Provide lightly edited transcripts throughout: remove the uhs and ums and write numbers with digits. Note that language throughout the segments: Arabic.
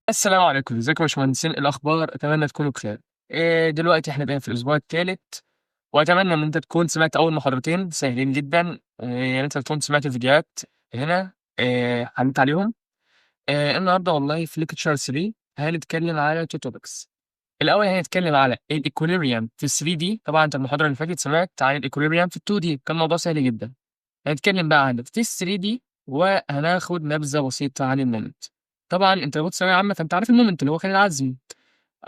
السلام عليكم، ازيكم يا باشمهندسين؟ إيه الاخبار؟ اتمنى تكونوا بخير. دلوقتي احنا بقينا في الاسبوع الثالث، واتمنى ان انت تكون سمعت اول محاضرتين سهلين جدا. يعني انت تكون سمعت الفيديوهات هنا، حليت عليهم. النهارده والله في ليكتشر 3 هنتكلم على تو توبكس. الاول هنتكلم على الايكوليبريم في 3 دي. طبعا انت المحاضره اللي فاتت سمعت عن الايكوليبريم في 2 دي، كان الموضوع سهل جدا. هنتكلم بقى عن في 3 دي، وهناخد نبذه بسيطه عن المومنت. طبعا انت لو كنت ثانويه عامه فانت عارف المومنت اللي هو خلال العزم.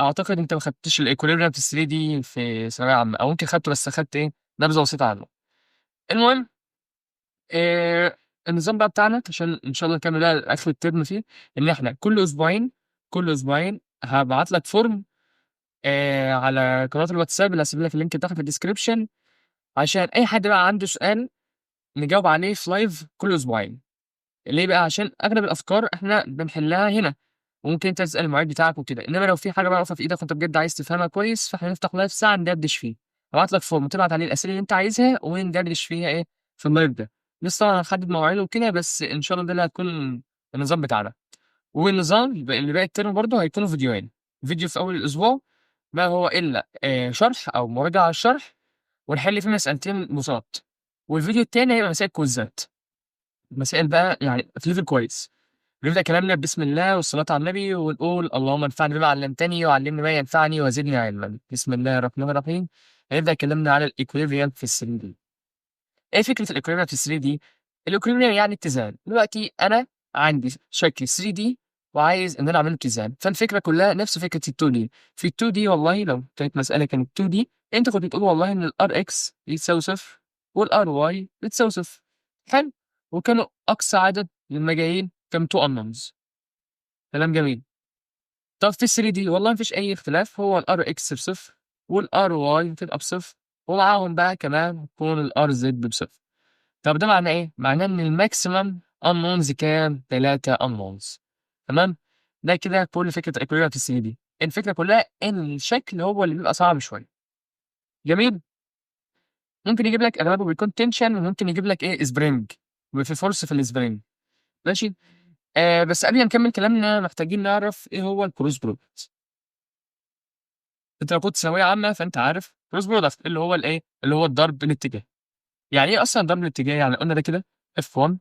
اعتقد انت ما خدتش الايكوليبريم في 3 دي في ثانويه عامه، او ممكن خدته بس خدت ايه، نبذه بسيطه عنه. المهم، إيه النظام بقى بتاعنا عشان ان شاء الله نكمل بقى اخر الترم فيه؟ ان احنا كل اسبوعين هبعت لك فورم على قناه الواتساب اللي هسيب لك اللينك بتاعها في الديسكربشن، عشان اي حد بقى عنده سؤال نجاوب عليه في لايف كل اسبوعين. ليه بقى؟ عشان اغلب الافكار احنا بنحلها هنا، وممكن انت تسال المعيد بتاعك وكده. انما لو في حاجه بقى واقفه في ايدك وانت بجد عايز تفهمها كويس، فاحنا نفتح لايف ساعه ندردش فيه. ابعت لك فورم تبعت عليه الاسئله اللي انت عايزها وندردش فيها ايه في اللايف ده. لسه طبعا هنحدد مواعيده وكده، بس ان شاء الله ده اللي هتكون النظام بتاعنا. والنظام اللي باقي الترم برضه هيكونوا فيديوهين: فيديو في اول الاسبوع ما هو الا شرح او مراجعه على الشرح، ونحل فيه مسألتين بساط. والفيديو التاني هيبقى مسائل كويزات، مسائل بقى يعني في ليفل كويس. نبدأ كلامنا بسم الله والصلاة على النبي، ونقول اللهم انفعني بما علمتني وعلمني ما ينفعني وزدني علما. بسم الله الرحمن الرحيم. هنبدأ كلامنا على الإيكوليبريم في ال 3 دي. إيه فكرة الإيكوليبريم في ال 3 دي؟ الإيكوليبريم يعني اتزان. دلوقتي أنا عندي شكل 3 دي وعايز إن أنا أعمل له اتزان، فالفكرة كلها نفس فكرة ال 2 دي. في ال 2 دي والله لو كانت مسألة كانت 2 دي، أنت كنت بتقول والله إن الار إكس يتساوي صفر والار واي بتساوي صفر. حلو. وكانوا أقصى عدد للمجاهيل كان 2 unknowns. كلام جميل. طب في ال 3 دي والله مفيش أي اختلاف، هو الار إكس بصفر والار واي بتبقى بصفر، ومعاهم بقى كمان يكون الار زد بصفر. طب ده معناه إيه؟ معناه إن الماكسيمم unknowns كام؟ 3 unknowns. تمام؟ ده كده كل فكرة الإيكويليبريم في ال 3 دي. الفكرة كلها إن الشكل هو اللي بيبقى صعب شوية. جميل؟ ممكن يجيب لك أغلبه بيكون تنشن، وممكن يجيب لك إيه؟ سبرينج، وفي فورس في السبرينج. ماشي؟ بس قبل ما نكمل كلامنا محتاجين نعرف إيه هو الكروس برودكت. أنت لو كنت ثانوية عامة فأنت عارف كروس برودكت اللي هو الإيه؟ اللي هو الضرب الاتجاه. يعني إيه أصلًا ضرب الاتجاه؟ يعني قلنا ده كده F1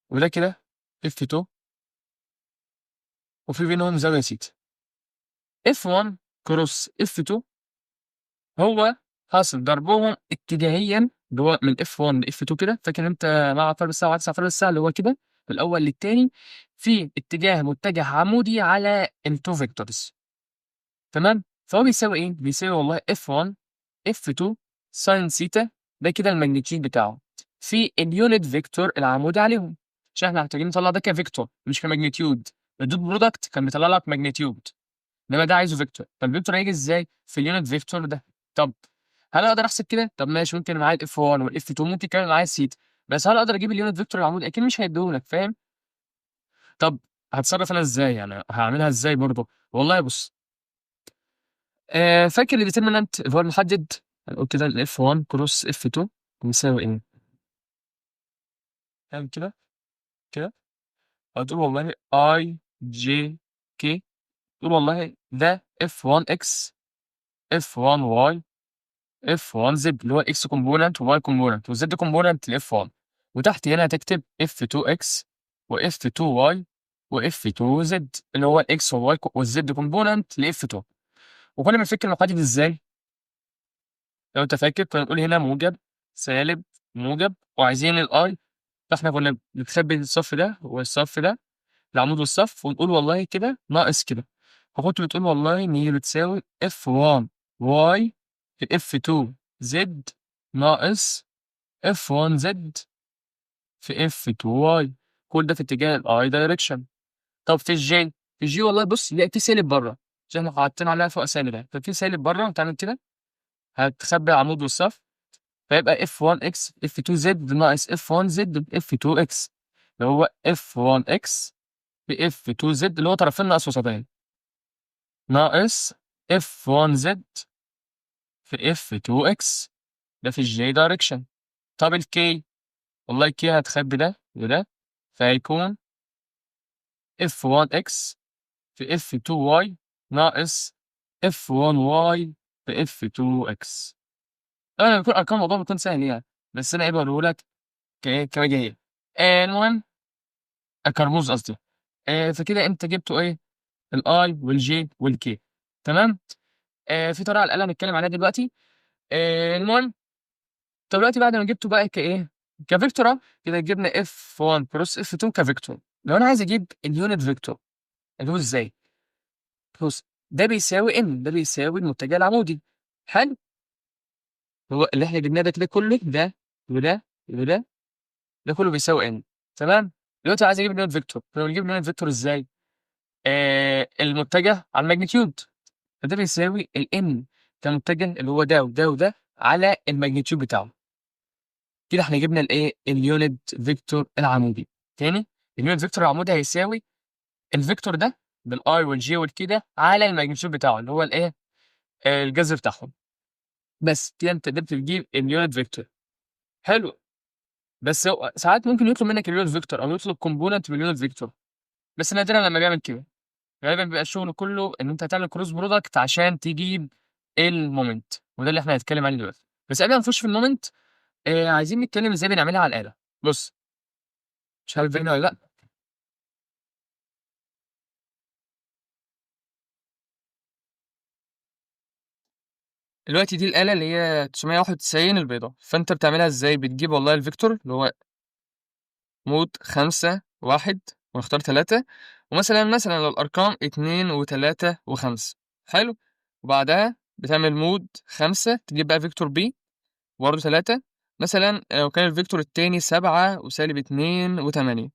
وده كده F2 وفي بينهم زاوية θ. F1 كروس F2 هو حاصل ضربهم اتجاهيًا، اللي هو من F1 لF2 كده. فاكر أنت مع عقارب الساعة وعكس عقارب الساعة اللي هو كده، من الأول للتاني في اتجاه متجه عمودي على ال2 vectors. تمام؟ فهو بيساوي إيه؟ بيساوي والله F1 F2 sin θ، ده كده الماجنتيود بتاعه في الunit vector العمودي عليهم، عشان إحنا محتاجين نطلّع ده كvector مش كmagnitude. الdot product كان بيطلّع لك magnitude، إنما ده عايزه vector. فالvector هييجي إزاي؟ في الunit vector ده. طب هل أقدر أحسب كده؟ طب ماشي، ممكن معايا الF1 والF2 ممكن كمان معايا الθ، بس هل أقدر أجيب الunit vector العمودي؟ أكيد مش هيدّيه لك، فاهم؟ طب هاتصرّف أنا إزاي؟ يعني هاعملها إزاي برضه؟ والله بُص، فاكر الdeterminant اللي هو المحدد؟ هنقول كده الF1 cross F2 بيساوي إيه؟ اعمل كده، كده. هتقول والله I J K، تقول والله ده F1X F1Y F1Z اللي هو الX component وY component والZ component لF1، وتحت هنا هتكتب F2X وF2Y وF2Z اللي هو الX والY والZ component لF2. وكنا بنفك المحدد إزاي؟ لو أنت فاكر كنا بنقول هنا موجب، سالب، موجب، وعايزين الI، فإحنا كنا بنخبي الصف ده والصف ده، العمود والصف، ونقول والله كده ناقص كده. فكنت بتقول والله إن هي بتساوي F1Y في F2Z ناقص F1Z في F2Y، كل ده في اتجاه الI direction. طب في الJ، في الG والله بُص يلاقي في سالب برّه، عشان إحنا حاطين عليها فوق سالب أهي، ففي سالب برّه وتعمل كده، هتخبي العمود والصف، فيبقى F1X F2Z ناقص F1Z F2X، اللي هو F1X بF2Z اللي هو طرفين ناقص وسطين، ناقص F1Z في F2X، ده في الJ direction. طب الK والله كي هتخبي ده وده، فهيكون f1x في f2y ناقص f1y في f2x. طبعا بيكون ارقام الموضوع بيكون سهل يعني، بس انا ايه بقوله لك كايه كوجهيه. المهم كرموز قصدي. فكده انت جبتوا ايه؟ الاي والجي والكي. تمام. في طريقه على الاقل هنتكلم عليها دلوقتي. المهم، طب دلوقتي بعد ما جبته بقى كايه كفيكتور أهو، كده جبنا f1 بلس f2 كفيكتور. لو انا عايز اجيب اليونت فيكتور اجيبه ازاي؟ بص، ده بيساوي ان، ده بيساوي المتجه العمودي. حلو. هو اللي احنا جبناه ده كده كله، ده وده وده، ده كله بيساوي ان. تمام. دلوقتي عايز اجيب اليونت فيكتور، فلو نجيب اليونت فيكتور ازاي؟ المتجه على الماجنتيود، فده بيساوي الان كمتجه اللي هو ده وده وده على الماجنتيود بتاعه. كده احنا جبنا الايه اليونت فيكتور العمودي. تاني، اليونت فيكتور العمودي هيساوي الفيكتور ده بالاي والجي والكي ده على الماجنتيود بتاعه اللي هو الايه الجذر بتاعهم. بس كده انت قدرت تجيب اليونت فيكتور. حلو. بس هو ساعات ممكن يطلب منك اليونت فيكتور او يطلب كومبوننت باليونت فيكتور، بس نادرا لما بيعمل كده. غالبا بيبقى الشغل كله ان انت هتعمل كروس برودكت عشان تجيب المومنت، وده اللي احنا هنتكلم عليه دلوقتي. بس قبل ما نخش في المومنت، عايزين نتكلم ازاي بنعملها على الاله. بص، مش عارف باينه ولا لا. دلوقتي دي الاله اللي هي 991 البيضاء، فانت بتعملها ازاي؟ بتجيب والله الفيكتور اللي هو مود 5 1 ونختار 3، ومثلا لو الارقام 2 و3 و5. حلو. وبعدها بتعمل مود 5 تجيب بقى فيكتور بي برضه 3. مثلا لو كان الفيكتور التاني 7 وسالب 2 و8.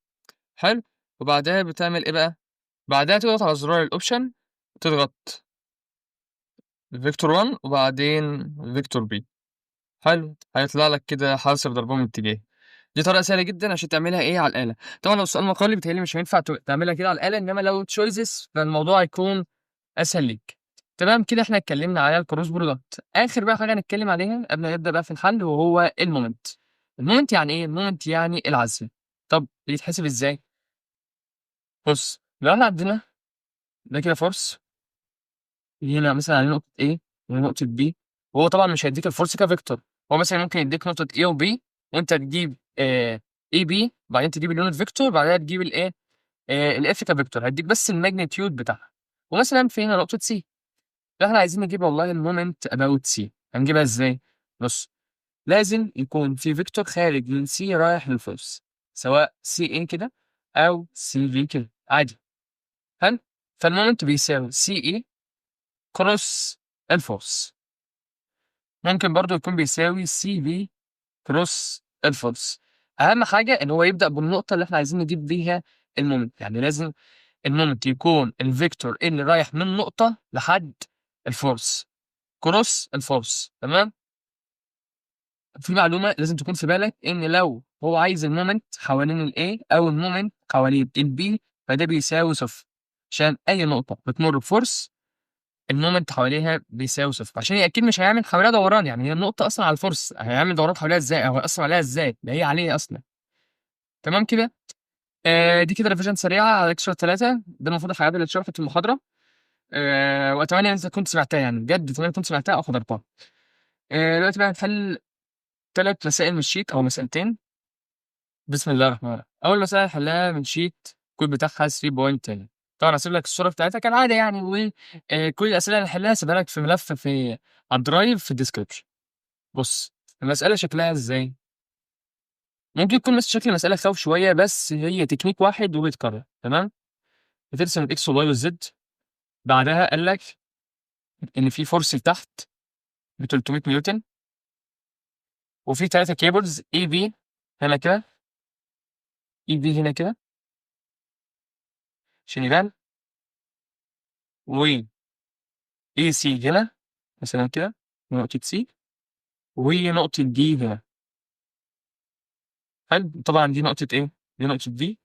حلو. وبعدها بتعمل ايه بقى؟ بعدها تضغط على زرار الاوبشن، تضغط فيكتور 1 وبعدين فيكتور بي. حلو، هيطلع لك كده حاصر ضربهم اتجاه. دي طريقه سهله جدا عشان تعملها ايه على الاله. طبعا لو السؤال مقالي بيتهيألي مش هينفع تعملها كده على الاله، انما لو تشويسز فالموضوع هيكون اسهل ليك. تمام. كده احنا اتكلمنا على الكروس برودكت. اخر بقى حاجه هنتكلم عليها قبل ما نبدا بقى في الحل وهو المومنت. المومنت يعني ايه؟ المومنت يعني العزم. طب بيتحسب ازاي؟ بص، لو احنا عندنا ده كده فورس، هنا مثلا على نقطه A وهنا نقطه B، وهو طبعا مش هيديك الفورس كفيكتور. هو مثلا ممكن يديك نقطه A و B، وانت تجيب اي بي، بعدين تجيب اليونت فيكتور، بعدها تجيب الايه الاف كفيكتور، هيديك بس الماجنتيود بتاعها. ومثلا في هنا نقطه سي، فاحنا عايزين نجيب والله المومنت اباوت سي. هنجيبها ازاي؟ بص، لازم يكون في فيكتور خارج من سي رايح للفورس، سواء سي اي كده او سي في كده عادي. حلو. فالمومنت بيساوي سي اي كروس الفورس. ممكن برضو يكون بيساوي سي في كروس الفورس. اهم حاجه ان هو يبدا بالنقطه اللي احنا عايزين نجيب بيها المومنت. يعني لازم المومنت يكون الفيكتور اللي رايح من نقطه لحد الفورس كروس الفورس. تمام. في معلومه لازم تكون في بالك، ان لو هو عايز المومنت حوالين الاي او المومنت حوالين البي، فده بيساوي صفر. عشان اي نقطه بتمر بفورس المومنت حواليها بيساوي صفر، عشان هي اكيد مش هيعمل حواليها دوران. يعني هي النقطه اصلا على الفورس، هيعمل دوران حواليها ازاي او هيأثر عليها ازاي؟ ده هي عليه اصلا. تمام كده. دي كده ريفيجن سريعه على ليكتشر 3. ده المفروض الحاجات اللي اتشرحت في المحاضره. واتمنى ان انت كنت سمعتها، يعني بجد اتمنى كنت سمعتها او حضرتها. دلوقتي بقى هنحل 3 مسائل من الشيت او مسألتين. بسم الله الرحمن الرحيم. اول مسألة حلها من شيت الكود بتاعها 3.10. طبعا هسيب لك الصورة بتاعتها كالعادة يعني، وكل الأسئلة اللي حلها هسيبها لك في ملف في على الدرايف في الديسكربشن. بص، المسألة شكلها ازاي؟ ممكن يكون بس شكل المسألة خوف شوية، بس هي تكنيك واحد وبيتكرر. تمام. بترسم الاكس والواي والزد، بعدها قال لك ان في فورس لتحت ب 300 نيوتن، وفي 3 كيبلز اي بي هنا كده، اي بي هنا كده عشان يبان، و اي سي هنا مثلا كده نقطة سي، وهي نقطة دي هنا. حلو. طبعا دي نقطة ايه؟ دي نقطة دي.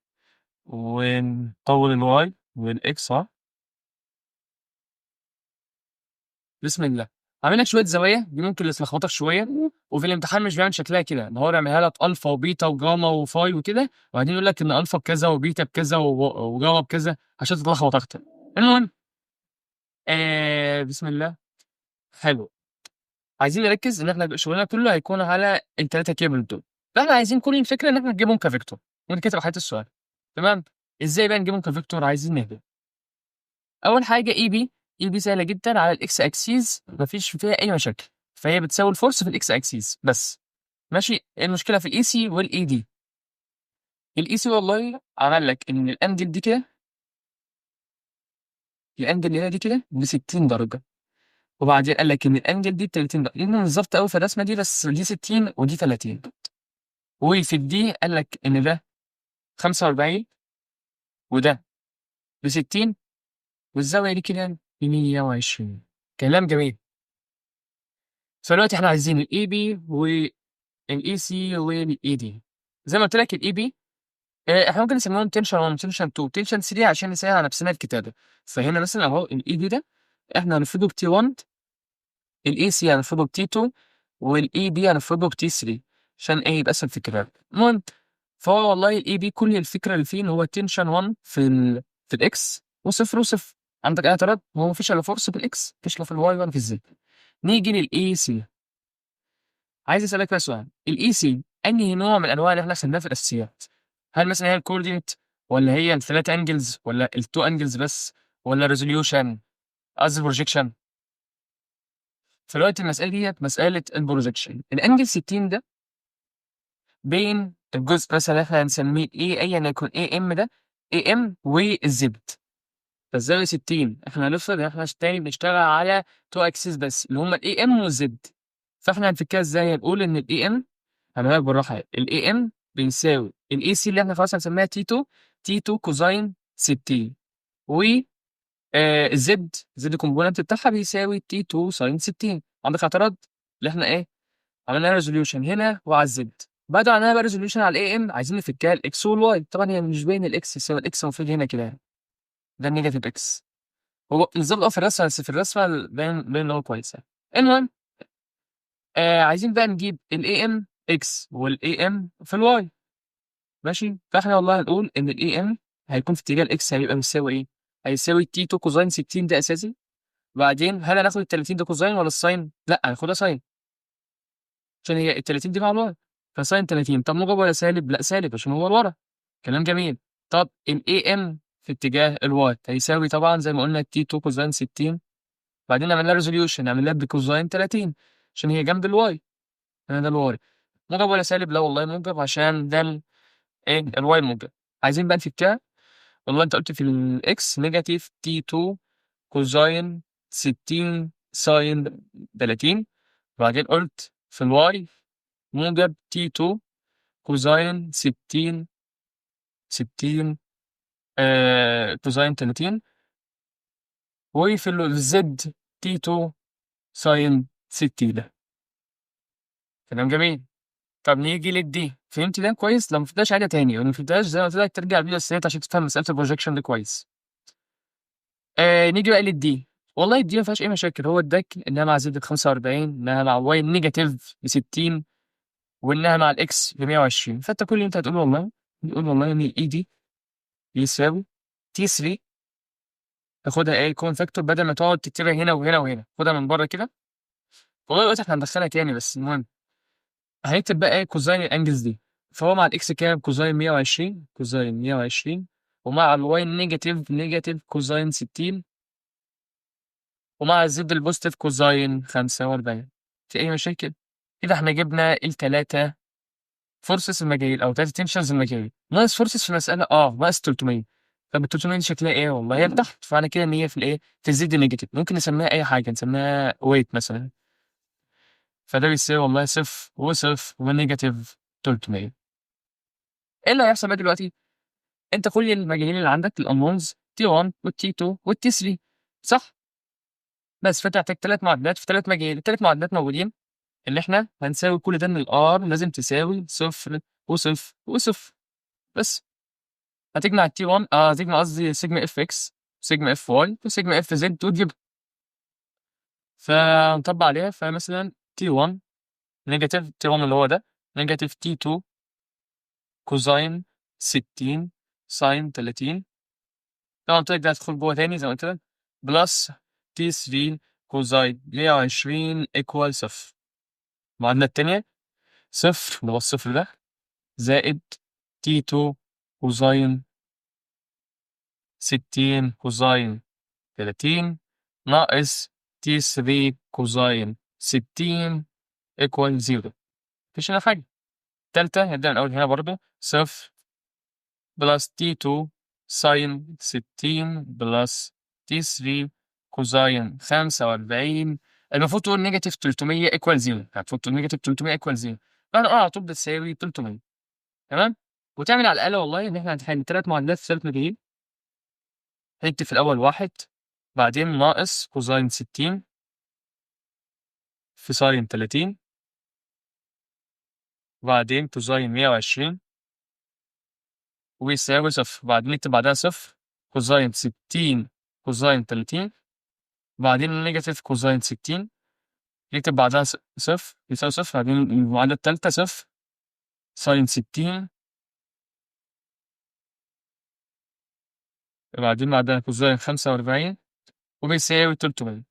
ونطول الواي والاكس. ها، بسم الله. عامل لك شويه زوايا دي ممكن اللي تلخبطك شويه، وفي الامتحان مش بيعمل شكلها كده، ده هو بيعملها لك الفا وبيتا وجاما وفاي وكده، وبعدين يقول لك ان الفا بكذا وبيتا بكذا وجاما بكذا عشان تتلخبط اكتر. المهم، بسم الله. حلو. عايزين نركز ان احنا شغلنا كله هيكون على الثلاثه كيبل دول، فاحنا عايزين كل الفكره ان احنا نجيبهم كفيكتور ونكتب حته السؤال. تمام. ازاي بقى نجيبهم كفيكتور؟ عايزين نهبط. اول حاجه اي بي. اي بي سهله جدا على الاكس اكسيس، مفيش فيها اي مشاكل، فهي بتساوي الفورس في الاكس اكسيس بس. ماشي. المشكله في الاي سي والاي دي. الاي سي والله عمل لك ان الانجل دي كده، الانجل اللي هي دي كده ب 60 درجه، وبعدين قال لك ان الانجل دي ب 30 درجه، لان بالظبط قوي في الرسمه دي، بس دي 60 ودي 30. وفي الدي قال لك ان ده 45 وده ب 60، والزاويه دي كده ب 120. كلام جميل. فدلوقتي احنا عايزين الاي بي والاي سي والاي دي. زي ما قلت لك الاي بي احنا ممكن نسميهم تنشن 1 تنشن 2 تنشن 3 عشان نسهل على نفسنا الكتابه. فهنا مثلا اهو الاي بي ده احنا هنفرضه ب تي 1، الاي سي هنفرضه ب تي 2، والاي بي هنفرضه ب تي 3 عشان ايه يبقى اسهل في الكتابه. المهم، فهو والله الاي بي كل الفكره اللي فيه ان هو تنشن 1 في الاكس وصفر وصفر. عندك اي اعتراض؟ هو مفيش الا فورس في الاكس، مفيش لا في الواي ولا في الزد. نيجي للاي سي. عايز اسالك بقى سؤال، الاي سي انهي نوع من انواع اللي احنا خدناها في الاساسيات؟ هل مثلا هي الكوردينيت، ولا هي الثلاث انجلز، ولا التو انجلز بس، ولا ريزوليوشن، قصدي بروجيكشن؟ فدلوقتي المساله ديت مساله البروجيكشن. الانجل 60 ده بين الجزء مثلا اللي احنا هنسميه ايه ايا يكن اي ام ده، اي ام والزد. فالزاويه 60 احنا هنفرض ان احنا تاني بنشتغل على تو اكسس بس اللي هم الاي ام والزد. فاحنا هنفكها ازاي؟ هنقول ان الاي ام، هنقول لك بالراحه، الاي ام بيساوي الاي سي اللي احنا خلاص هنسميها تي 2، تي 2 كوزاين 60، و الزد، زد الكومبوننت بتاعها بيساوي تي 2 ساين 60. عندك اعتراض؟ اللي احنا ايه عملنا ريزوليوشن هنا وعلى الزد. بعد ما عملنا بقى ريزوليوشن على الاي ام عايزين نفكها الاكس والواي. طبعا هي مش باين الاكس، يساوي الاكس المفروض هنا كده، ده النيجاتيف اكس. هو بالظبط في الرسمه، بس في الرسمه باين ان هو كويس يعني. المهم، عايزين بقى نجيب الاي ام اكس والاي ام في الواي. ماشي. فاحنا والله هنقول ان الاي ام هيكون في اتجاه الاكس، هيبقى بيساوي ايه؟ هيساوي تي 2 كوزاين 60 ده اساسي. بعدين هل هناخد ال 30 ده كوزاين ولا الساين؟ لا هناخدها ساين، عشان هي ال 30 دي مع الواي. فساين 30. طب موجب ولا سالب؟ لا سالب عشان هو لورا. كلام جميل. طب الاي ام في اتجاه الواي هيساوي طبعا زي ما قلنا تي 2 كوزاين 60. بعدين عملنا ريزوليوشن، عملناها بكوزاين 30 عشان هي جنب الواي. هنا ده الواي. موجب ولا سالب؟ لا والله موجب عشان ده ايه الواي موجب. عايزين بقى نفكها. والله انت قلت في الاكس نيجاتيف تي 2 كوزاين 60 ساين 30. بعدين قلت في الواي موجب تي 2 كوزاين 60 كوزاين 30. وفي الزد تي 2 ساين 60 ده. كلام جميل. طب نيجي للدي. فهمت ده كويس؟ لو ما فهمتهاش عادي تاني، ولو ما فهمتهاش زي ما قلت لك ترجع الفيديو السريع عشان تفهم مساله البروجيكشن دي كويس. نيجي بقى للدي. والله الدي ما فيهاش اي مشاكل، هو اداك انها مع زد ب 45، انها مع واي نيجاتيف ب 60، وانها مع الاكس ب 120. فانت كل اللي انت هتقوله والله، تقول والله ان الاي دي يساوي تي 3. تاخدها ايه كون فاكتور بدل ما تقعد تكتبها هنا وهنا وهنا، خدها من بره كده. والله دلوقتي احنا هندخلها تاني، بس المهم هنكتب بقى ايه كوزاين الانجلز دي. فهو مع الاكس كام؟ كوزاين 120، كوزاين 120. ومع الواي نيجاتيف كوزاين 60. ومع الزد البوزيتيف كوزاين 45. في اي مشاكل؟ كده احنا جبنا الثلاثه فورسز المجال او ثلاثه تنشنز المجال. ناقص فورسز في المساله ناقص 300. طب ال 300 دي شكلها ايه؟ والله هي تحت، فانا كده ان هي في الايه في الزد نيجاتيف، ممكن نسميها اي حاجه، نسميها ويت مثلا. فده بيساوي والله صفر وصفر ونيجاتيف 300. ايه اللي هيحصل بقى دلوقتي؟ انت كل المجالين اللي عندك الانونز تي 1 والتي 2 والتي 3، صح؟ بس فانت هتحتاج ثلاث معادلات في ثلاث مجال. الثلاث معادلات موجودين، اللي احنا هنساوي كل ده ان الار لازم تساوي صفر وصفر وصفر بس. هتجمع التي 1 هتجمع قصدي سيجما اف اكس، سيجما اف واي، وسيجما اف زد، وتجيب. فنطبق عليها. فمثلا T1 نيجاتيف T1 اللي هو ده نيجاتيف T2 كوزاين 60 ساين 30. طبعا قلت لك ده هتدخل جوه تاني زي ما قلت لك، بلس T3 كوزاين 120 ايكوال صفر. المعادلة التانية صفر اللي هو الصفر ده زائد T2 كوزاين 60 كوزاين 30 ناقص T3 كوزاين 60 ايكوال 0. مفيش هنا حاجة. التالتة هنبدأ من أول هنا برضه صفر بلس T2 ساين 60 بلس T3 كوزاين 45. المفروض تقول نيجاتيف 300 ايكوال 0. المفروض تقول نيجاتيف 300 ايكوال 0. فأنا على طول بتساوي 300. تمام. وتعمل على الآلة والله إن إحنا هنحل 3 معادلات في 3 مجاهيل. هنكتب في الأول 1 بعدين ناقص كوزاين 60 في ساين 30 وبعدين كوزاين 120 ويساوي صفر. بعدين نكتب بعدها صفر كوزاين 60 كوزاين 30 بعدين نيجاتيف كوزاين 60 نكتب بعدها صفر يساوي صفر. بعدين المعادلة التالتة صفر ساين 60 بعدين بعدها كوزاين 45 وبيساوي 300.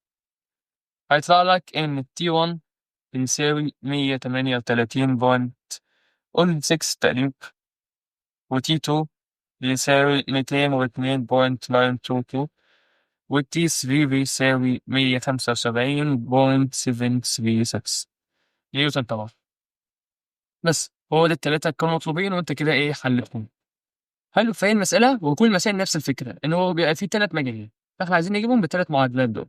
هيطلع لك إن T1 بيساوي 138.6 تقريبا وT2 بيساوي 202.922 والT3 بيساوي 175.736 نيوتن طبعا. بس هو ده التلاتة كانوا مطلوبين وانت كده ايه حلتهم. حلو. فهي المسألة وكل المسائل نفس الفكرة ان هو بيبقى فيه 3 مجالين فاحنا عايزين نجيبهم بالثلاث معادلات دول.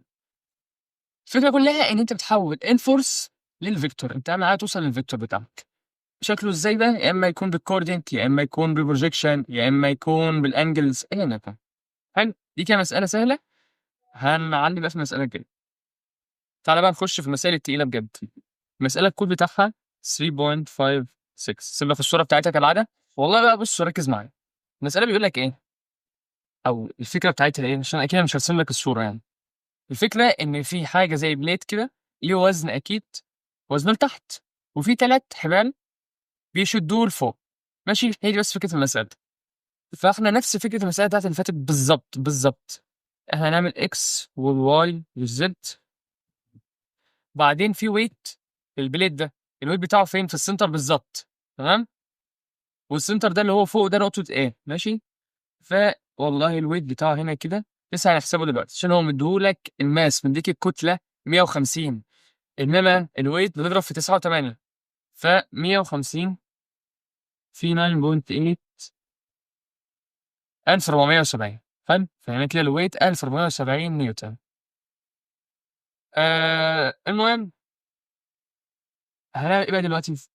الفكرة كلها ان انت بتحول انفورس للفيكتور. انت اهم حاجة توصل للفيكتور بتاعك. شكله ازاي بقى؟ يا اما يكون بالكوردينت يا اما يكون بالبروجيكشن يا اما يكون بالانجلز ايا يكن. حلو. دي كده مسألة سهلة. هنعلي بقى في المسألة الجاية. تعالى بقى نخش في المسائل التقيلة بجد. المسألة الكود بتاعها 3.56. سيبها في الصورة بتاعتها كالعادة. والله بقى بص ركز معايا. المسألة بيقول لك ايه؟ او الفكرة بتاعتها ايه؟ عشان اكيد مش هرسم لك الصورة يعني. الفكرة ان في حاجة زي بليت كده ليه وزن اكيد وزنه لتحت وفي 3 حبال بيشدوه لفوق. ماشي. هي دي بس فكرة المسألة. فاحنا نفس فكرة المسألة بتاعت اللي فاتت بالظبط بالظبط. احنا هنعمل اكس والواي والزد. بعدين في ويت البليد ده الويت بتاعه فين في السنتر بالظبط. تمام. والسنتر ده اللي هو فوق ده نقطة ايه. ماشي. فوالله الويت بتاعه هنا كده لسه هنحسبه دلوقتي عشان هو مديهولك الماس مديك الكتلة 150 انما الويت بنضرب في 9 و8 ف 150 في 9.8 1470. فاهم. فهنا كده الويت 1470 نيوتن. المهم هنعمل ايه بقى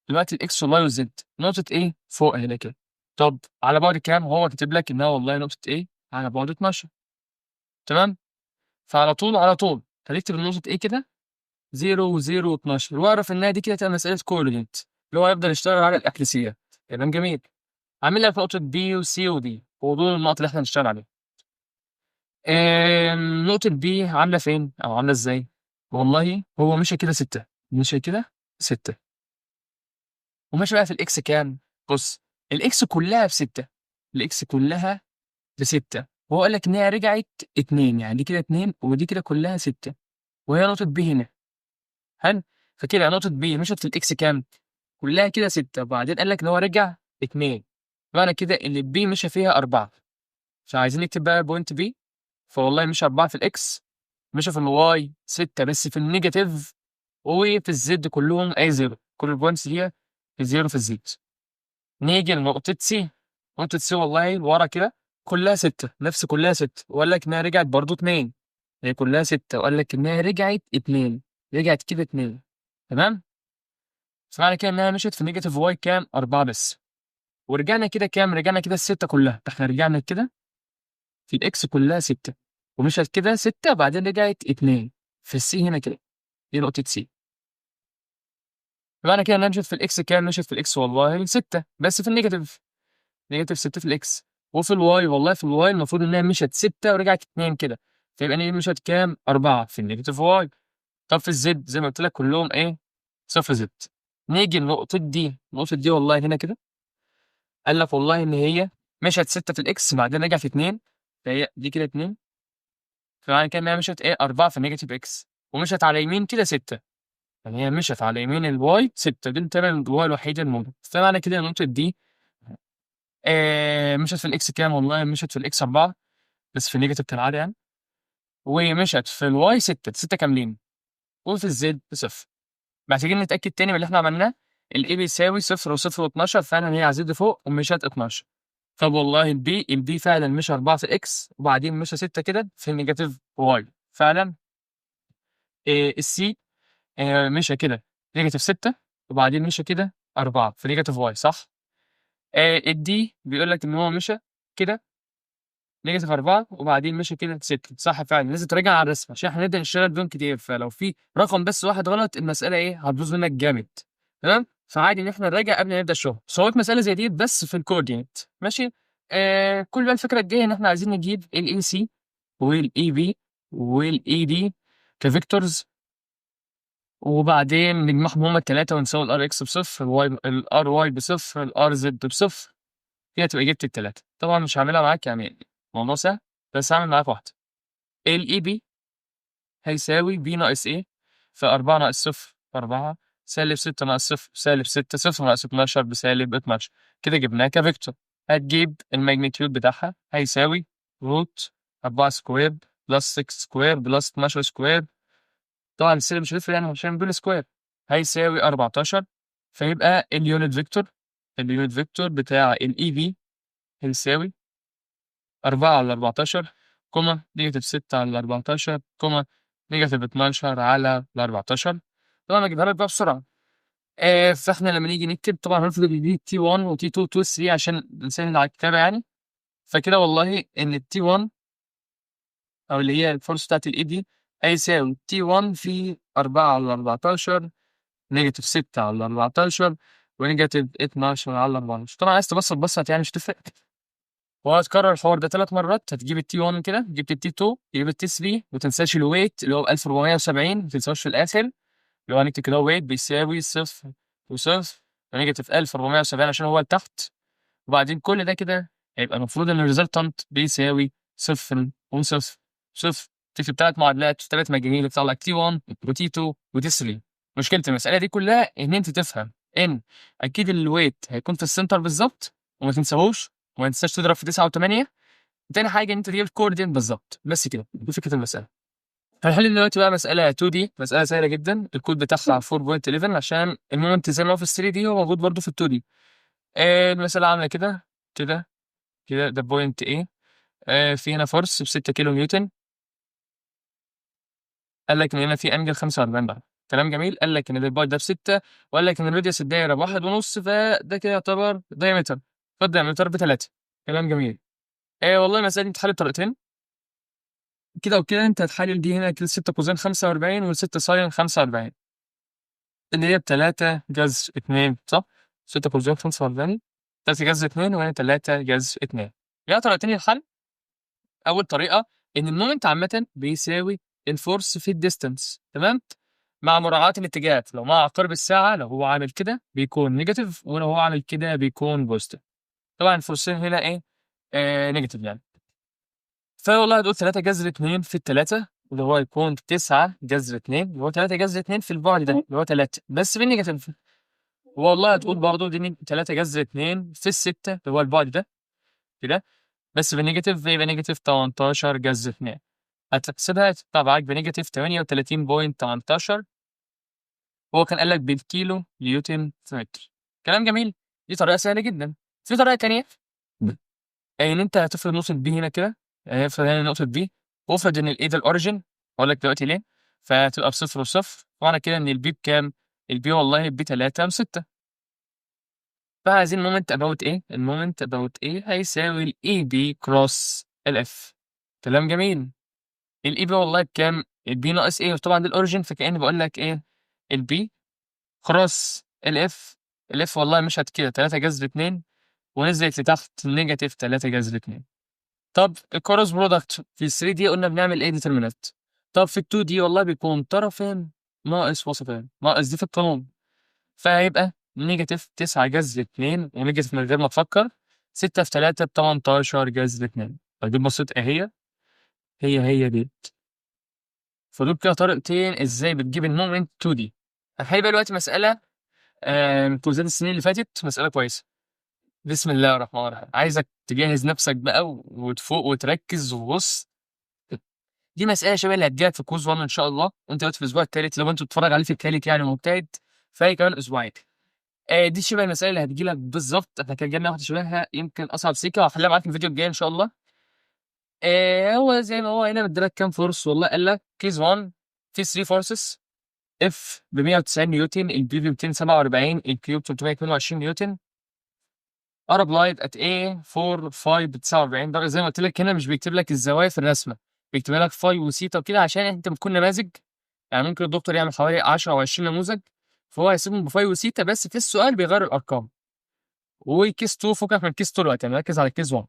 دلوقتي الاكس والواي والزد نقطة ايه فوق هنا كده. طب على بعد كام؟ هو كاتب لك انها والله نقطة ايه على بعد 12. تمام. فعلى طول هنكتب النقطة ايه كده 0 و0 و12 واعرف انها دي كده تبقى مسألة كوردينيت اللي هو يفضل يشتغل على الاكليسيات. كلام جميل. عامل لك نقطة بي وسي ودي ودول النقط اللي احنا هنشتغل عليها. نقطة بي عاملة فين او عاملة ازاي؟ والله هو مشى كده 6 مشى كده 6 وماشي بقى في الاكس كام؟ بص الاكس كلها بستة. الاكس كلها بستة وهو قال لك ان هي رجعت 2 يعني دي كده 2 ودي كده كلها 6 وهي نقطة بي هنا. حلو. فكده نقطة بي مشت في الاكس كام؟ كلها كده 6 وبعدين قال لك ان هو رجع 2 معنى كده ان البي مشى فيها 4. فعايزين نكتب بقى بوينت بي. فوالله مشى 4 في الاكس مشى في الواي 6 بس في النيجاتيف وفي الزد كلهم اي 0. كل البوينتس دي في 0 في الزد. نيجي لنقطة سي. نقطة سي والله ورا كده كلها 6 نفس كلها 6 وقال لك إنها رجعت برضه 2. هي كلها 6 وقال لك إنها رجعت 2 رجعت كده 2. تمام. فمعنى كده إنها مشيت في نيجاتيف واي كام 4 بس. ورجعنا كده كام؟ رجعنا كده الستة كلها. إحنا رجعنا كده في الإكس كلها 6 ومشت كده 6 بعدين رجعت 2 في السي هنا كده. دي نقطة سي. فمعنى كده إنها مشيت في الإكس كام؟ مشيت في الإكس والله 6 بس في النيجاتيف. نيجاتيف 6 في الاكس. وفي الواي والله في الواي المفروض انها مشت 6 ورجعت 2 كده. فيبقى ان هي مشت كام 4 في النيجاتيف واي. طب في الزد زي ما قلت لك كلهم ايه؟ صفر زد. نيجي النقطة دي والله هنا كده، قال لك والله ان هي مشت 6 في الاكس بعدين رجعت 2، فهي دي كده 2، فمعنى كده ان هي مشت ايه 4 في النيجاتيف اكس، ومشت على يمين كده 6، يعني هي مشت على يمين الواي 6، دي تقريبا الواي الوحيده الموجوده، فمعنى كده النقطه دي مشت في الاكس كام؟ والله مشت في الاكس 4 بس في النيجاتيف كالعاده يعني، ومشت في الواي 6 6 كاملين، وفي الزد صفر. محتاجين نتاكد تاني من اللي احنا عملناه، الاي بيساوي 0 و0 و12، فعلا هي على زد فوق ومشت 12. طب والله البي فعلا مش 4 في الاكس وبعدين مش 6 كده في النيجاتيف واي فعلا. السي مشى كده نيجاتيف 6 وبعدين مشى كده 4 في نيجاتيف واي صح. الدي بيقول لك ان هو مشى كده نيجاتيف 4 وبعدين مشى كده 6 صح فعلا. لازم تراجع على الرسم عشان احنا نبدا نشتغل بدون كتير، فلو في رقم بس واحد غلط المساله ايه هتبوظ منك جامد. تمام، فعادي ان احنا نراجع قبل ما نبدا الشغل. صعوبه مساله زي دي بس في الكوردينيت ماشي. كل بقى الفكره الجايه ان احنا عايزين نجيب الاي سي والاي بي والاي دي كفيكتورز، وبعدين نجمعهم هما التلاتة ونساوي الار اكس بصفر، الار واي بصفر، الار زد بصفر، كده تبقى جبت التلاتة. طبعا مش هعملها معاك يعني الموضوع سهل، بس هعمل معاك واحدة. الاي بي هيساوي بي ناقص ايه في 4 ناقص صفر في 4، سالب 6 ناقص صفر سالب 6، صفر ناقص 12 بسالب 12، كده جبناها كفيكتور. هتجيب الماجنتيود بتاعها هيساوي روت 4 سكوير بلس 6 سكوير بلس 12 سكوير، طبعا السالب مش هتفرق يعني عشان دول سكوير، هيساوي 14. فيبقى اليونت فيكتور بتاع الاي في هيساوي 4 على 14 كوما نيجاتيف 6 على 14 كوما نيجاتيف 12 على 14. طبعا اجيبها لك بقى بسرعه. فاحنا لما نيجي نكتب طبعا هنفرض دي تي 1 وتي 2 2 3 عشان نسهل على الكتابه يعني. فكده والله ان التي 1 او اللي هي الفورس بتاعت الاي دي هيساوي تي 1 في 4 على 14 نيجاتيف 6 على 14 ونيجاتيف 12 على 14. طبعا عايز تبسط يعني مش تفرق، وهتكرر الحوار ده 3 مرات. هتجيب التي 1 كده، جبت التي 2، تجيب التي 3، ما تنساش الويت اللي هو 1470، ما تنساش في الاخر اللي هو هنكتب كده ويت بيساوي صفر وصفر ونيجاتيف 1470 عشان هو لتحت. وبعدين كل ده كده هيبقى المفروض ان الريزلتانت بيساوي صفر وصفر صفر. تكتب 3 معادلات 3 مجانين يطلع لك تي 1 وتي 2 وتي 3. مشكلة المسألة دي كلها إن أنت تفهم إن أكيد الويت هيكون في السنتر بالظبط، وما تنساهوش، وما تنساش تضرب في 9 و8. تاني حاجة إن أنت تجيب الكوردين بالظبط، بس كده دي فكرة المسألة. هنحل دلوقتي بقى مسألة 2D، مسألة سهلة جدا. الكود بتاعها 4.11 عشان المومنت زي ما هو في ال 3D هو موجود برضه في ال 2D. المسألة عاملة كده كده كده، ده بوينت A. في هنا فورس ب 6 كيلو نيوتن. قال لك ان هنا في انجل 45 درجه، كلام جميل. قال لك ان الباي ده ب6، وقال لك ان الراديوس الدايره ب1.5، فده كده يعتبر دايمتر، فالدايمتر ب3. كلام جميل. والله المسألة دي بتتحل بطريقتين كده وكده. انت هتحلل دي هنا كده 6 كوزين 45 و6 ساين 45، اللي هي ب3 جذر 2 صح؟ 6 كوزين 45 3 جذر 2 وهنا 3 جذر 2. يا طريقتين الحل. اول طريقه ان المومنت عامه بيساوي الفورس في الديستانس، تمام، مع مراعاة الاتجاهات. لو مع عقارب الساعة لو هو عامل كده بيكون نيجاتيف، ولو هو عامل كده بيكون بوزيتيف. طبعا الفورسين هنا ايه؟ نيجاتيف يعني. فوالله هتقول 3 جذر 2 في التلاتة اللي هو يكون 9 جذر 2 اللي هو 3 جذر 2 في البعد ده اللي هو 3 بس بالنيجاتيف. والله هتقول برضه دي 3 جذر 2 في الستة اللي هو البعد ده كده بس بالنيجاتيف، فيبقى نيجاتيف 18 جذر 2. هتحسبها تطلع معاك بنيجاتيف 38.18. هو كان قال لك بالكيلو نيوتن في متر. كلام جميل. دي طريقة سهلة جدا. في طريقة تانية ان انت هتفرض نقطة بي هنا كده، افرض هنا نقطة بي، وافرض ان الاي ده الاوريجن. هقول لك دلوقتي ليه. فهتبقى بصفر وصفر، معنى كده ان البي بكام؟ البي والله ب3 و6. فعايزين المومنت اباوت ايه؟ المومنت اباوت ايه هيساوي الاي بي كروس الاف. كلام جميل. الاي بي والله بكام؟ البي ناقص ايه، طبعا ده الاوريجن، فكأني بقول لك ايه؟ البي كروس الاف. الاف والله مشت كده 3 جذر 2 ونزلت لتحت نيجاتيف 3 جذر 2. طب الكروس برودكت في ال 3 دي قلنا بنعمل ايه؟ ديترمينانت. طب في ال 2 دي والله بيكون طرفين ناقص وسطين، ناقص دي في القانون، فهيبقى نيجاتيف 9 جذر 2، ونيجاتيف من غير ما تفكر، 6 في 3 ب 18 جذر 2. فدي بسيط اهي، هي دي. فدول كده طريقتين ازاي بتجيب المومنت 2 دي. هيبقى دلوقتي مسألة من كوزات السنين اللي فاتت، مسألة كويسة. بسم الله الرحمن الرحيم، عايزك تجهز نفسك بقى وتفوق وتركز وبص. دي مسألة شبه اللي هتجيلك في كوز 1 إن شاء الله، وأنت دلوقتي في الأسبوع التالت، لو أنت بتتفرج عليه في التالت يعني مجتهد، فهي كمان أسبوعين. دي شبه المسائل اللي هتجيلك بالظبط. إحنا كان جالنا واحدة شبهها يمكن أصعب سيكة، وهحلها معاك في الفيديو الجاي إن شاء الله. هو زي ما هو هنا مديلك كام فورس، والله قال لك كيس 1 في 3 فورسز، اف ب 190 نيوتن، البي ب 247، الكيو ب 322 نيوتن، اقرب لايت ات ايه 4 5 ب 49 درجه. زي ما قلت لك هنا مش بيكتب لك الزوايا في الرسمه، بيكتب لك فاي وسيتا وكده، عشان انت بتكون نماذج. يعني ممكن الدكتور يعمل حوالي 10 او 20 نموذج، فهو هيسيبهم بفاي وسيتا، بس في السؤال بيغير الارقام. وكيس 2 فكك من كيس 2 دلوقتي، نركز على كيس 1.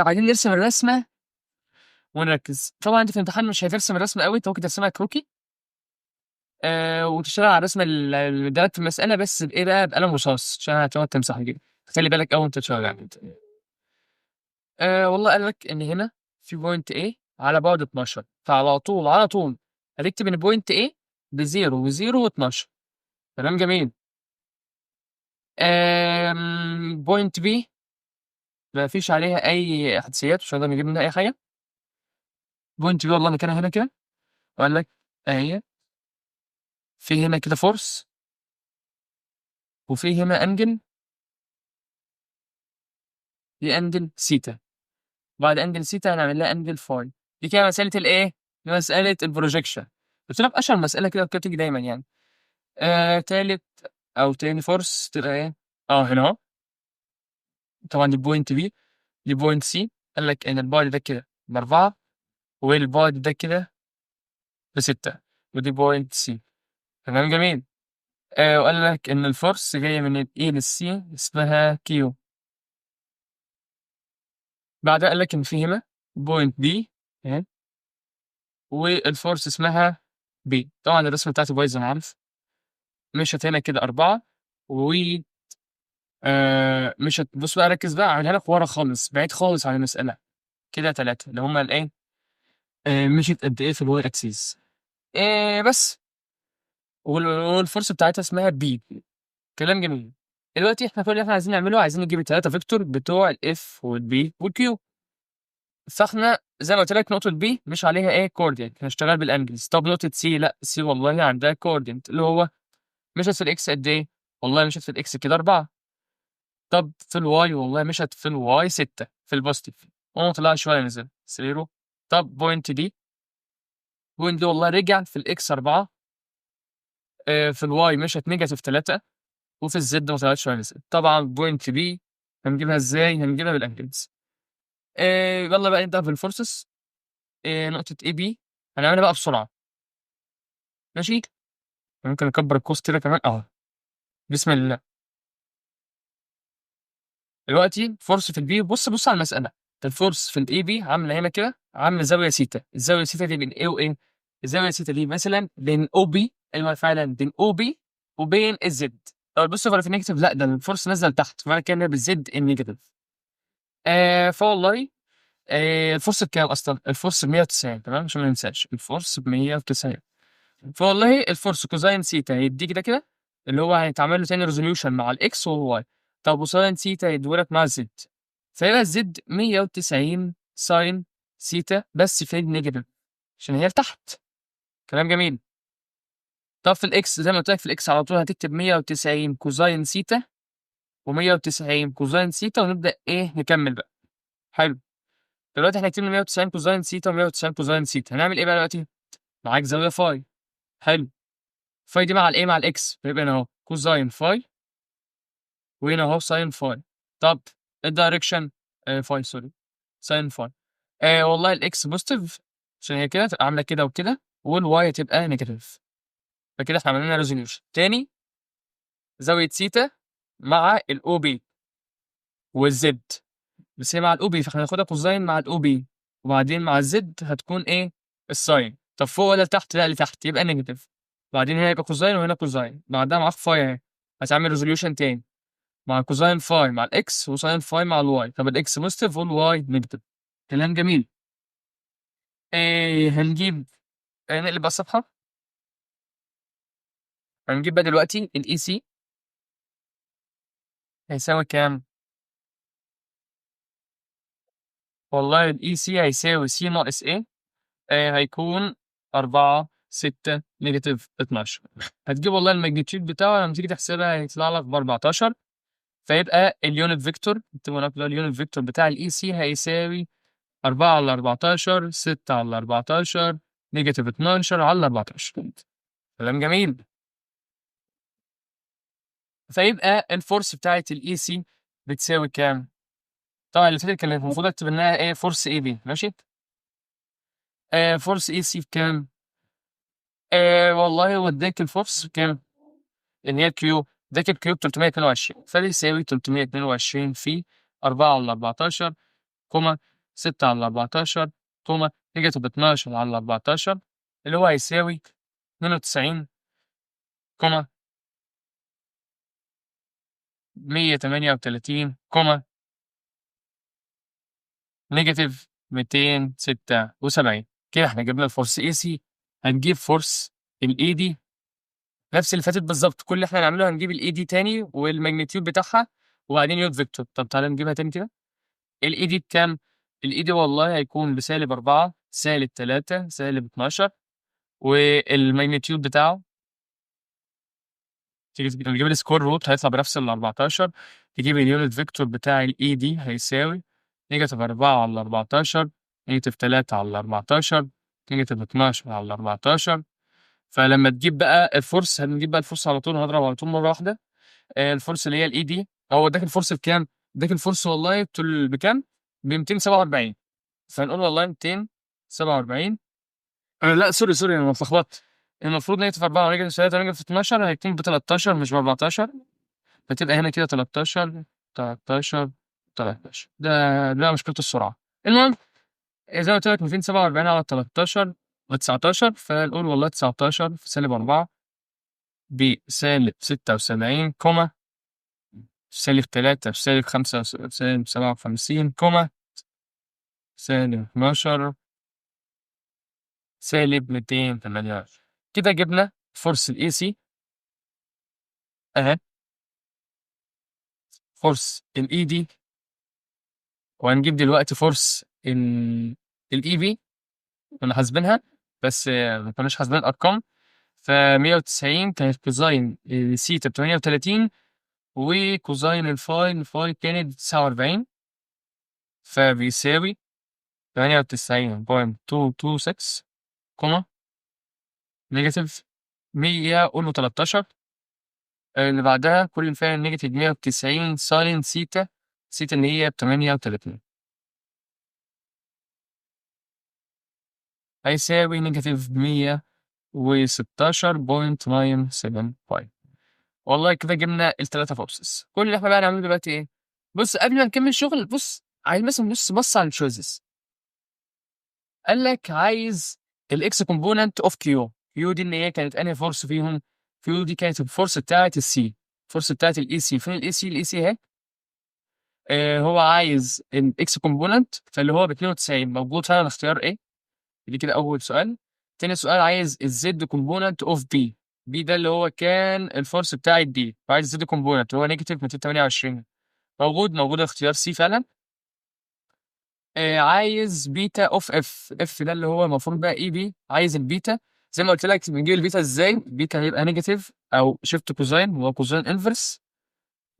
عايزين نرسم الرسمه ونركز. طبعا انت في الامتحان مش هترسم الرسمه قوي، انت ممكن ترسمها كروكي وتشتغل على الرسمه اللي ادالك في المساله، بس بايه بقى؟ بقلم رصاص، عشان هتقعد تمسح كده. خلي بالك اول انت تشتغل يعني. والله قال لك ان هنا في بوينت A على بعد 12، فعلى طول على طول هتكتب ان بوينت A بزيرو وزيرو و12. كلام جميل. بوينت B ما فيش عليها اي حدسيات، مش هنقدر نجيب منها اي حاجه. بوينت B والله مكانها هنا كده، وقال لك اهي في هنا كده فورس، وفي هنا انجل، دي انجل سيتا، بعد انجل سيتا هنعمل لها انجل فاي. دي كده مساله الايه؟ دي مساله البروجيكشن. قلت لك اشهر مساله كده كده بتيجي دايما يعني. تالت او تاني فورس تبقى ايه؟ هنا اهو. طبعا دي بوينت بي، دي بوينت سي. قال لك ان البعد ده كده ب4، والبعد ده كده ب6، ودي بوينت سي. تمام جميل. وقال لك ان الفورس جايه من الاي للسي، اسمها كيو. بعدها قال لك ان في هنا بوينت دي اهي، والفورس اسمها بي. طبعا الرسمه بتاعتي بايظه انا عارف. مشت هنا كده 4، و مشت. بص بقى ركز بقى، اعملها لك ورا خالص، بعيد خالص عن المساله. كده 3 اللي هما الايه، مشيت قد ايه في الواي اكسيس. بس والفورس بتاعتها اسمها بي. كلام جميل. دلوقتي احنا كل اللي احنا عايزين نعمله، عايزين نجيب الثلاثه فيكتور بتوع الاف والبي والكيو. فاحنا زي ما قلت لك نقطه بي مش عليها ايه كوردينت، هنشتغل بالانجلز. طب نقطه سي، لا سي والله عندها كوردينت، اللي هو مشت في الاكس قد ايه؟ والله مشت في الاكس كده 4. طب في الواي، والله مشت في الواي 6 في البوزيتيف، طلع شويه نزل 0. طب بوينت دي، بوينت دي والله رجع في الاكس 4، في الواي مشت نيجاتيف 3، وفي الزد ما طلعتش ولا نزلت. طبعا بوينت بي هنجيبها ازاي؟ هنجيبها بالانجلز. يلا بقى نبدا بالفورسز. نقطه اي بي هنعملها بقى بسرعه. ماشي، ممكن نكبر القوس كده كمان بسم الله. دلوقتي فورس في البي، بص على المساله. الفورس في الاي بي عامله هنا كده، عامله زاويه سيتا. الزاويه سيتا دي بين ايه وايه؟ الزاويه سيتا دي مثلا بين او بي، ايوه فعلا بين او بي وبين الزد. لو بص في النيجاتيف، لا ده الفورس نزل تحت، فمعنى كده إنها بالزد النيجاتيف. فوالله الفورس بكام اصلا؟ الفورس ب 190. تمام عشان ما ننساش، الفورس ب 190. فوالله الفورس كوزاين سيتا هيديك ده كده، اللي هو هيتعمل له تاني ريزوليوشن مع الاكس والواي. طب وساين سيتا هيدولك مع الزد، فيبقى الزد 190 ساين سيتا، بس في النيجاتيف عشان هي لتحت. كلام جميل. طب في الاكس زي ما قلت لك، في الاكس على طول هتكتب 190 كوزاين سيتا و190 كوزاين سيتا، ونبدا ايه نكمل بقى. حلو. دلوقتي احنا كتبنا 190 كوزاين سيتا و190 كوزاين سيتا، هنعمل ايه بقى دلوقتي؟ معاك زاويه فاي. حلو. فاي دي مع الايه؟ مع الاكس، فيبقى هنا اهو كوزاين فاي، وهنا اهو ساين فاي. طب الدايركشن فاي سوري، ساين فاي. والله الاكس بوزيتيف عشان هي كده تبقى عامله كده وكده، والواي تبقى نيجاتيف. فكده احنا عملنا ريزوليوشن تاني. زاويه سيتا مع الاو بي والزد، بس هي مع الاو بي، فاحنا هناخدها كوزاين مع الاو بي، وبعدين مع الزد هتكون ايه؟ الساين. طب فوق ولا تحت؟ لا لتحت، يبقى نيجاتيف. بعدين هنا يبقى كوزاين وهنا كوزاين، بعدها معاك فاي اهي، هتعمل ريزوليوشن تاني مع كوزاين فاي مع الاكس وساين فاي مع الواي، طب الاكس بوزيتيف والواي نيجاتيف. كلام جميل. هنجيب، نقلب بقى الصفحة. هنجيب بقى دلوقتي الاي سي هيساوي كام؟ والله الاي سي هيساوي سي ناقص ايه، هيكون 4 6 نيجاتيف 12. هتجيب والله الماجنتيود بتاعه لما تيجي تحسبها هيطلع لك ب 14، فيبقى اليونت فيكتور، اليونت فيكتور بتاع الاي سي هيساوي 4 على 14 6 على 14 نيجاتيف 12 على 14. كلام جميل. فيبقى الفورس بتاعت الاي سي بتساوي كام؟ طبعا اللي فاتت كان المفروض اكتب انها ايه، فورس اي بي، ماشي. فورس اي سي بكام؟ والله هو اداك الفورس بكام؟ ان هي الكيو، اداك الكيو ب 322، فده يساوي 322 في 4 على 14 كوما 6 على 14 كوما نيجاتيف 12 على 14، اللي هو هيساوي 92 كوما 138 كوما نيجاتيف 276. كده احنا جبنا الفورس اي سي. هنجيب فورس الاي دي نفس اللي فاتت بالظبط، كل اللي احنا هنعمله هنجيب الاي دي تاني والماجنتيود بتاعها وبعدين يوت فيكتور. طب تعالى نجيبها تاني كده. الاي دي بكام؟ الاي دي والله هيكون بسالب 4 سالب 3 سالب 12، والماجنتيود بتاعه تيجي نجيب السكوير روت هيطلع بنفس ال 14. تجيب اليونت فيكتور بتاع الاي دي هيساوي نيجاتيف 4 على 14 نيجاتيف 3 على 14 نيجاتيف 12 على 14. فلما تجيب بقى الفورس، هنجيب بقى الفورس على طول، هنضرب على طول مره واحده. الفورس اللي هي الاي دي، هو اداك الفورس بكام؟ اداك الفورس والله بكام؟ ب 247. فنقول والله 247. لا سوري انا اتلخبطت. المفروض نيجاتيف 4 ونيجاتيف 3 ونيجاتيف 12 هيكون ب 13 مش ب 14، فتبقى هنا كده 13 13 13. ده مشكله السرعه. المهم زي ما قلت لك 247 على 13 و19، فنقول والله 19 في سالب 4 بسالب 76 كوما سالب 3 في سالب 5 سالب 57 كوما سالب 12 سالب 208. كده جبنا فورس الاي سي اهي، فورس الاي دي، وهنجيب دلوقتي فورس الاي بي. كنا حاسبينها بس ما كناش حاسبين الارقام. ف 190 كانت كوزاين سيتا ب 38، وكوزاين الفاي كانت 49، فبيساوي 98.226 كوما نيجاتيف 100 قول 13. اللي بعدها كل اللي فيها نيجاتيف 190 ساين سيتا، سيتا اللي هي ب 38 هيساوي نيجاتيف 116.975. والله كده جبنا الثلاثة فورسز. كل اللي احنا بقى نعمله دلوقتي ايه؟ بص قبل ما نكمل شغل، بص عايز مثلا بص على التشويزز. قال لك عايز الاكس كومبوننت اوف كيو. كيو دي ان هي كانت انهي فورس فيهم؟ كيو دي كانت الفورس بتاعت السي، الفورس بتاعت الاي سي. فين الاي سي؟ الاي سي اهي. هو عايز الاكس كومبوننت، فاللي هو ب 92 موجود فعلا اختيار ايه. دي كده اول سؤال. تاني سؤال عايز الزد كومبوننت اوف بي. بي ده اللي هو كان الفورس بتاع الدي، فعايز الزد كومبوننت هو نيجاتيف 228، موجود اختيار سي فعلا. عايز بيتا اوف اف. اف ده اللي هو المفروض بقى اي بي، عايز البيتا. زي ما قلت لك بنجيب البيتا ازاي؟ البيتا هيبقى نيجاتيف او شيفت كوزاين، هو كوزاين انفرس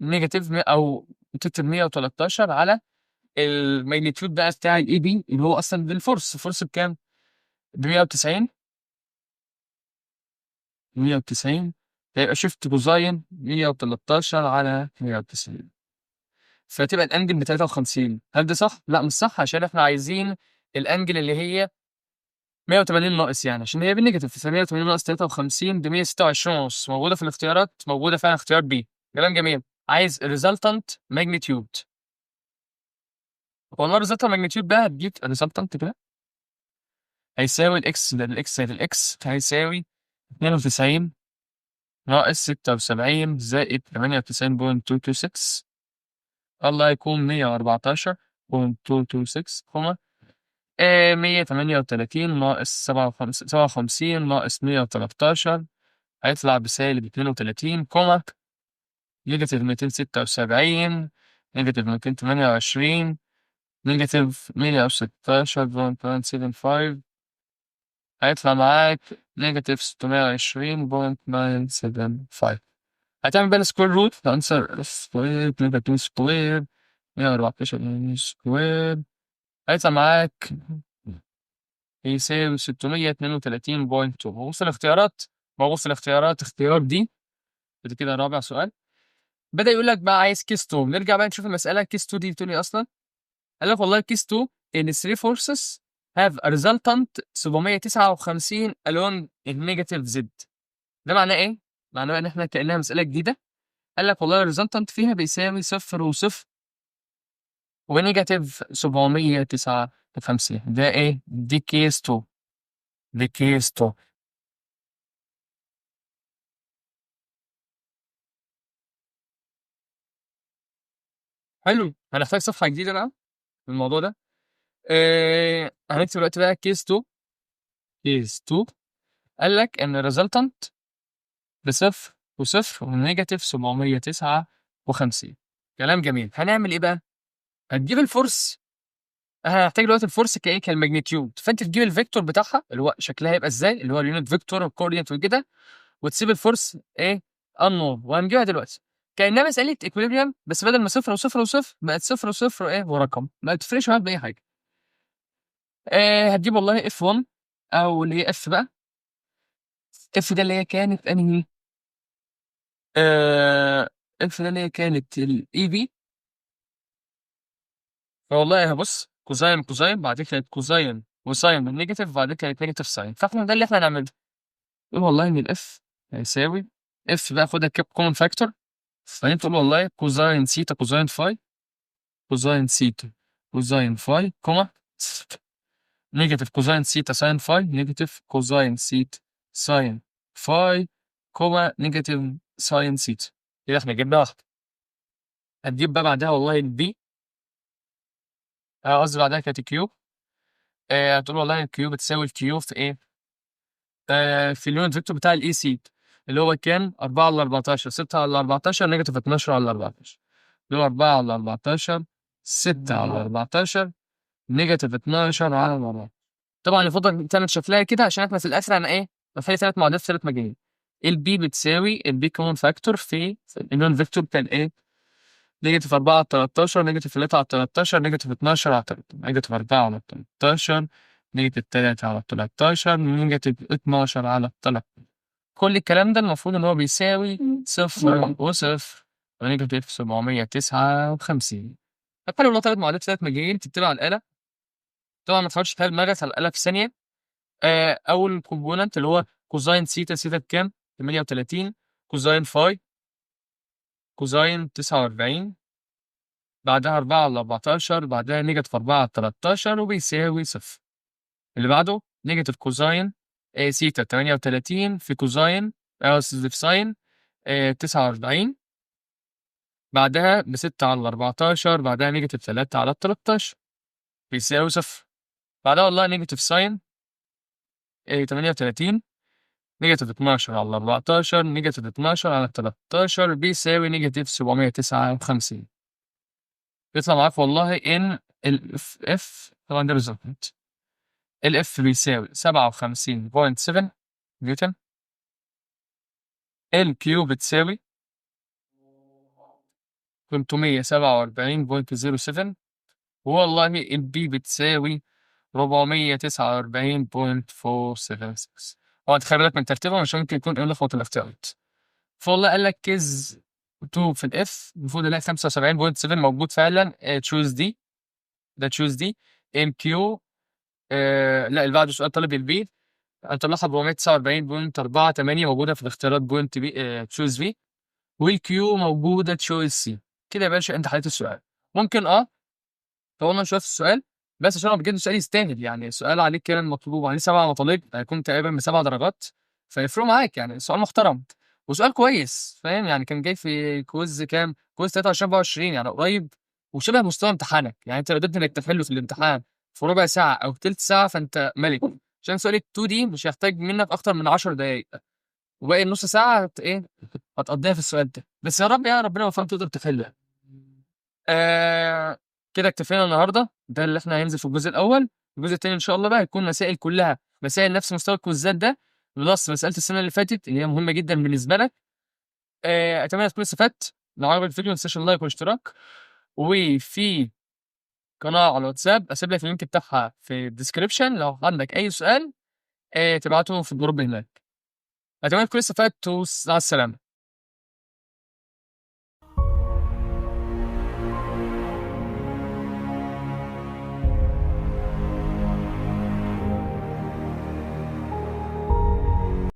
نيجاتيف او تكتب 113 على الماجنتيود بقى بتاع الاي بي اللي هو اصلا بالفورس. الفورس بكام؟ ب 190. 190 هيبقى شيفت كوزاين 113 على 190، فتبقى الانجل ب 53. هل ده صح؟ لا مش صح، عشان احنا عايزين الانجل اللي هي 180 ناقص، يعني عشان هي بالنيجاتيف، ف 180 ناقص 53 ب 126 ونص. موجوده في الاختيارات، موجوده فعلا اختيار بي. كلام جميل. عايز resultant magnitude. والله resultant magnitude بقى هتجيب resultant كده هيساوي الاكس زائد الاكس زائد الاكس هيساوي 92 ناقص 76 زائد 98.226 الله يكون 114.226 كوما 138 ناقص 57 ناقص 113 هيطلع بسالب 32 كوما نيجاتيف 276 نيجاتيف 228 نيجاتيف 116.175 هيطلع معاك نيجاتيف 620.975 هتعمل بقى السكوير روت الانسر سكوير نيجاتيف سكوير 114 سكوير هيطلع معاك يساوي 632.2 ببص الاختيارات اختيار دي كده رابع سؤال بدأ يقول لك بقى عايز كيس 2 نرجع بقى نشوف المسألة كيس 2 دي بتقول ايه اصلا قال لك والله كيس 2 ان 3 forces have a resultant 759 along النيجاتيف زد ده معناه ايه؟ معناه ان احنا كأنها مسألة جديدة قال لك والله الريزلتنت فيها بيساوي صفر وصفر ونيجاتيف 759 ده ايه؟ دي كيس 2 دي كيس 2 حلو هنحتاج صفحة جديدة بقى في الموضوع ده هنكتب دلوقتي بقى كيس 2 قال لك ان الريزلتنت بصفر وصفر ونيجاتيف 759 كلام جميل هنعمل ايه بقى؟ هتجيب الفورس هنحتاج دلوقتي الفورس كايه كالماجنتيود فانت تجيب الفيكتور بتاعها اللي هو شكلها هيبقى ازاي اللي هو اليونت فيكتور والكوردينيت وكده وتسيب الفورس ايه unknown وهنجيبها دلوقتي كانها مساله اكويليبريم بس بدل ما صفر وصفر وصفر بقت صفر وصفر ايه ورقم ما تفرقش معاك باي حاجه هتجيب والله اف 1 او اللي هي اف بقى اف ده اللي هي كانت انهي آه اف ده اللي هي كانت الاي في فوالله هبص كوزاين كوزاين بعد كده كانت كوزاين وساين من نيجاتيف بعد كده كانت نيجاتيف ساين فاحنا ده اللي احنا هنعمله نقول والله ان الاف هيساوي اف بقى خدها كومن فاكتور بعدين تقول والله كوزاين سيتا كوزاين فاي كوزاين سيتا كوزاين فاي كوما نيجاتيف كوزاين سيتا ساين فاي نيجاتيف كوزاين سيتا ساين فاي كوما نيجاتيف ساين سيتا كده احنا جبنا واحدة هتجيب بقى بعدها والله البي قصدي بعدها كانت كيو هتقول والله الكيو بتساوي الكيو في ايه؟ في اليونت فيكتور بتاع الاي سي اللي هو كان 4 على 14 6 على 14 نيجاتيف 12 على 14 اللي هو 4 على 14 6 على 14 نيجاتيف 12 على 14 طبعا يفضل تعمل شكلها كده عشان احنا في الاخر انا ايه بخلي ثلاث معادلات في ثلاث مجاميع البي بتساوي البي كومن فاكتور في اليونت فيكتور كان ايه نيجاتيف 4 على 13 نيجاتيف 3 على 13 نيجاتيف 12 على 13 نيجاتيف 4 على 13 نيجاتيف 3 على 13 نيجاتيف 12 على 13 كل الكلام ده المفروض ان هو بيساوي صفر وصفر ونيجاتيف 759 حتى لو ثلاث معادلات ثلاث مجاهيل تكتبها على الآلة طبعا ما تحاولش تحل دماغك على الآلة في ثانية أول كومبوننت اللي هو كوزاين سيتا سيتا بكام؟ 38 كوزاين فاي كوزاين 49 بعدها 4 على 14 بعدها نيجاتيف 4 على 13 وبيساوي صفر اللي بعده نيجاتيف كوزاين سيتا 38 في كوزاين قصدي في ساين 49 بعدها ب6 على 14 بعدها نيجاتيف 3 على 13 بيساوي صفر بعدها والله نيجاتيف ساين 38 نيجاتيف 12 على 14 نيجاتيف 12 على 13 بيساوي نيجاتيف 759 بيطلع معاك والله ان الاف اف طبعا ده ريزلتنت الاف بيساوي 57.7 نيوتن الكيو بتساوي 347.07 والله البي بتساوي 449.476 هو انت خلي بالك من ترتيبهم عشان ممكن يكون ايه لخبط الاختيارات فوالله قال لك كيز 2 في الاف المفروض الاقي 75.7 موجود فعلا تشوز دي ده تشوز دي ام كيو لا اللي بعده سؤال طالب البي هنطلعها 449.48 موجوده في الاختيارات بوينت بي تشوز بي والكيو موجوده تشوز سي كده يا باشا انت حليت السؤال ممكن طولنا شويه في السؤال بس عشان هو بجد السؤال يستاهل يعني السؤال عليه كان مطلوب عليه 7 مطالب هيكون تقريبا ب7 درجات فيفرقوا معاك يعني. سؤال محترم وسؤال كويس، فاهم يعني. كان جاي في كويز كام؟ كويز 23 24 يعني قريب، وشبه مستوى امتحانك. يعني انت لو قدرت انك تحله في الامتحان في ربع ساعه او تلت ساعه فانت ملك. عشان سؤال ال 2 دي مش هيحتاج منك اكتر من 10 دقائق، وباقي النص ساعه ايه هتقضيها في السؤال ده. بس يا رب يعني ربنا يوفقك تقدر تحلها. آه كده اكتفينا النهارده. ده اللي احنا هينزل في الجزء الاول. الجزء التاني ان شاء الله بقى هيكون مسائل كلها مسائل نفس مستوى الكويزات ده، بلس مساله السنه اللي فاتت اللي هي مهمه جدا بالنسبه لك. اتمنى تكون استفدت. لو عجبك الفيديو ما تنساش اللايك والاشتراك. وفي قناه على الواتساب اسيب لك اللينك بتاعها في الديسكربشن، لو عندك اي سؤال تبعته في الجروب هناك. اتمنى تكون استفدت، ومع السلامه.